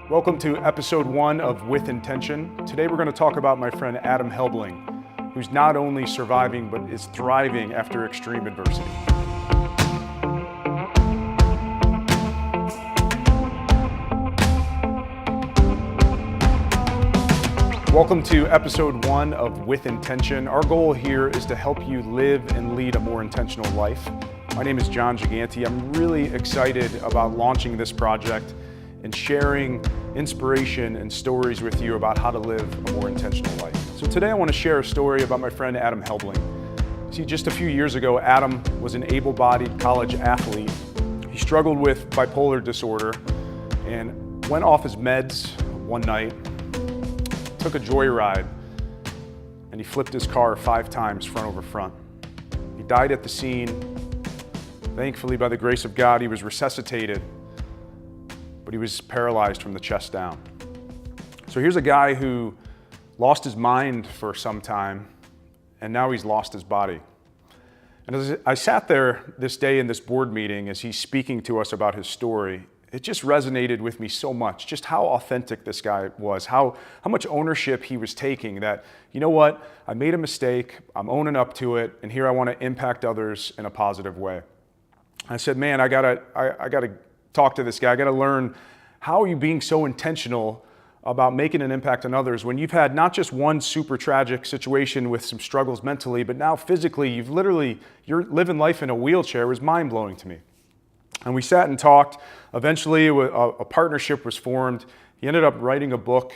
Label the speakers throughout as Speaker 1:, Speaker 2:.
Speaker 1: Welcome to episode 1 of With Intention. Today we're going to talk about my friend Adam Helbling, who's not only surviving but is thriving after extreme adversity. Welcome to episode 1 of With Intention. Our goal here is to help you live and lead a more intentional life. My name is John Gigante. I'm really excited about launching this project and sharing inspiration and stories with you about how to live a more intentional life. So today I want to share a story about my friend Adam Helbling. See, just a few years ago, Adam was an able-bodied college athlete. He struggled with bipolar disorder and went off his meds one night, took a joyride, and he flipped his car 5 times front over front. He died at the scene. Thankfully, by the grace of God, he was resuscitated, but he was paralyzed from the chest down. So here's a guy who lost his mind for some time, and now he's lost his body. And as I sat there this day in this board meeting as he's speaking to us about his story, it just resonated with me so much, just how authentic this guy was, how much ownership he was taking that, you know what, I made a mistake, I'm owning up to it, and here I want to impact others in a positive way. I said, man, I gotta talk to this guy. I got to learn, how are you being so intentional about making an impact on others when you've had not just one super tragic situation with some struggles mentally, but now physically, you're living life in a wheelchair. It was mind-blowing to me. And we sat and talked. Eventually, a partnership was formed. He ended up writing a book.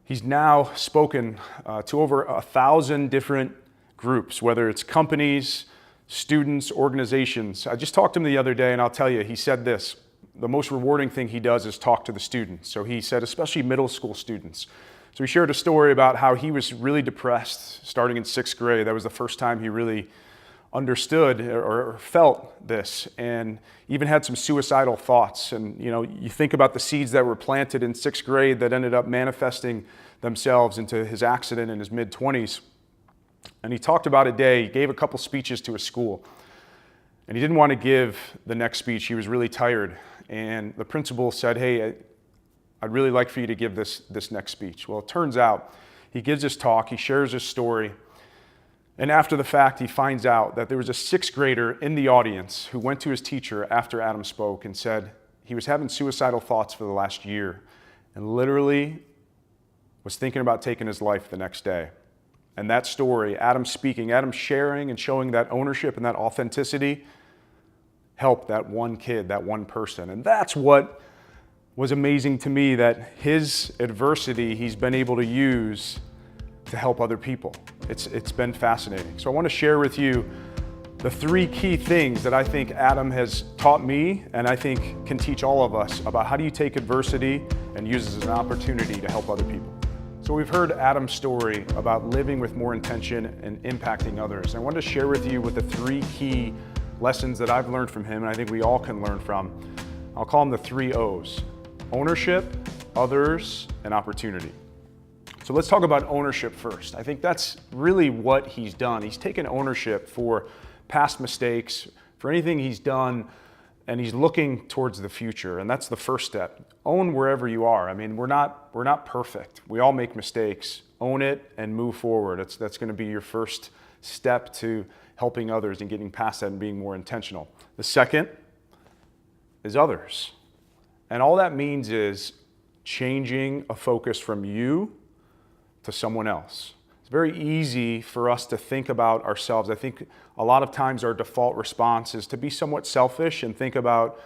Speaker 1: He's now spoken to over 1,000 different groups, whether it's companies, students, organizations. I just talked to him the other day, and I'll tell you, he said this: the most rewarding thing he does is talk to the students. So he said, especially middle school students. So he shared a story about how he was really depressed starting in 6th grade. That was the first time he really understood or felt this, and even had some suicidal thoughts. And you know, you think about the seeds that were planted in 6th grade that ended up manifesting themselves into his accident in his mid-20s. And he talked about a day, he gave a couple speeches to a school, and he didn't want to give the next speech. He was really tired. And the principal said, hey, I'd really like for you to give this next speech. Well, it turns out he gives this talk, he shares his story, and after the fact, he finds out that there was a 6th grader in the audience who went to his teacher after Adam spoke and said he was having suicidal thoughts for the last year and literally was thinking about taking his life the next day. And that story, Adam speaking, Adam sharing and showing that ownership and that authenticity, help that one kid, that one person. And that's what was amazing to me, that his adversity he's been able to use to help other people. It's been fascinating. So I want to share with you the 3 key things that I think Adam has taught me and I think can teach all of us about how do you take adversity and use it as an opportunity to help other people. So we've heard Adam's story about living with more intention and impacting others. I wanted to share with you what the 3 key lessons that I've learned from him, and I think we all can learn from. I'll call them the 3 O's: ownership, others, and opportunity. So let's talk about ownership first. I think that's really what he's done. He's taken ownership for past mistakes, for anything he's done, and he's looking towards the future, and that's the first step. Own wherever you are. I mean, we're not perfect. We all make mistakes. Own it and move forward. That's going to be your first step to helping others and getting past that and being more intentional. The second is others. And all that means is changing a focus from you to someone else. It's very easy for us to think about ourselves. I think a lot of times our default response is to be somewhat selfish and think about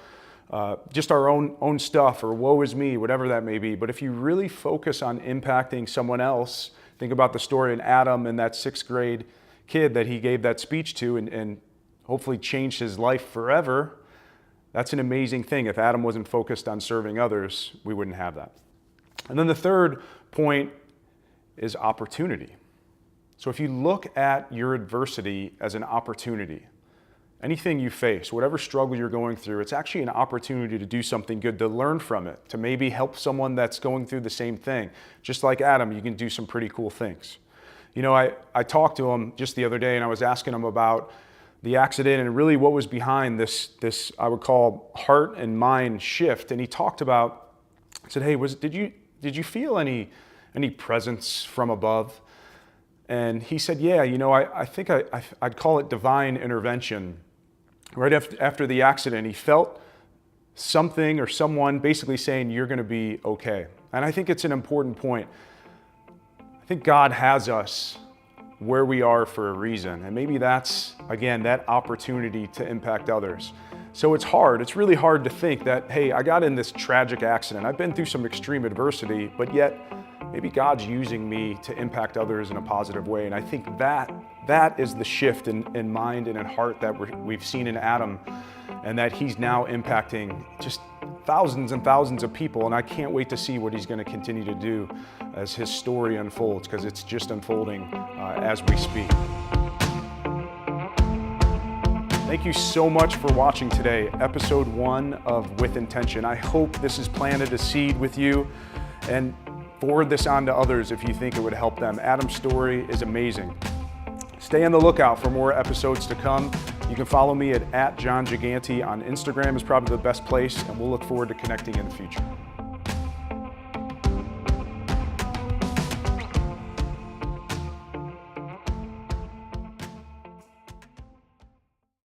Speaker 1: just our own stuff, or woe is me, whatever that may be. But if you really focus on impacting someone else, think about the story in Adam and that 6th grade kid that he gave that speech to and hopefully changed his life forever. That's an amazing thing. If Adam wasn't focused on serving others, we wouldn't have that. And then the third point is opportunity. So if you look at your adversity as an opportunity, anything you face, whatever struggle you're going through, it's actually an opportunity to do something good, to learn from it, to maybe help someone that's going through the same thing. Just like Adam, you can do some pretty cool things. You know, I talked to him just the other day, and I was asking him about the accident and really what was behind this I would call heart and mind shift. And he talked about I said, hey, did you feel any presence from above? And he said, yeah, I think I'd call it divine intervention. Right after the accident, he felt something or someone basically saying, you're going to be okay. And I think it's an important point. I think God has us where we are for a reason. And maybe that's, again, that opportunity to impact others. So it's really hard to think that, hey, I got in this tragic accident. I've been through some extreme adversity, but yet maybe God's using me to impact others in a positive way. And I think that is the shift in mind and in heart that we've seen in Adam, and that he's now impacting just thousands and thousands of people. And I can't wait to see what he's going to continue to do as his story unfolds, because it's just unfolding as we speak. Thank you so much for watching today, episode 1 of With Intention. I hope this has planted a seed with you, and forward this on to others if you think it would help them. Adam's story is amazing. Stay on the lookout for more episodes to come. You can follow me at John Gigante on Instagram is probably the best place, and we'll look forward to connecting in the future.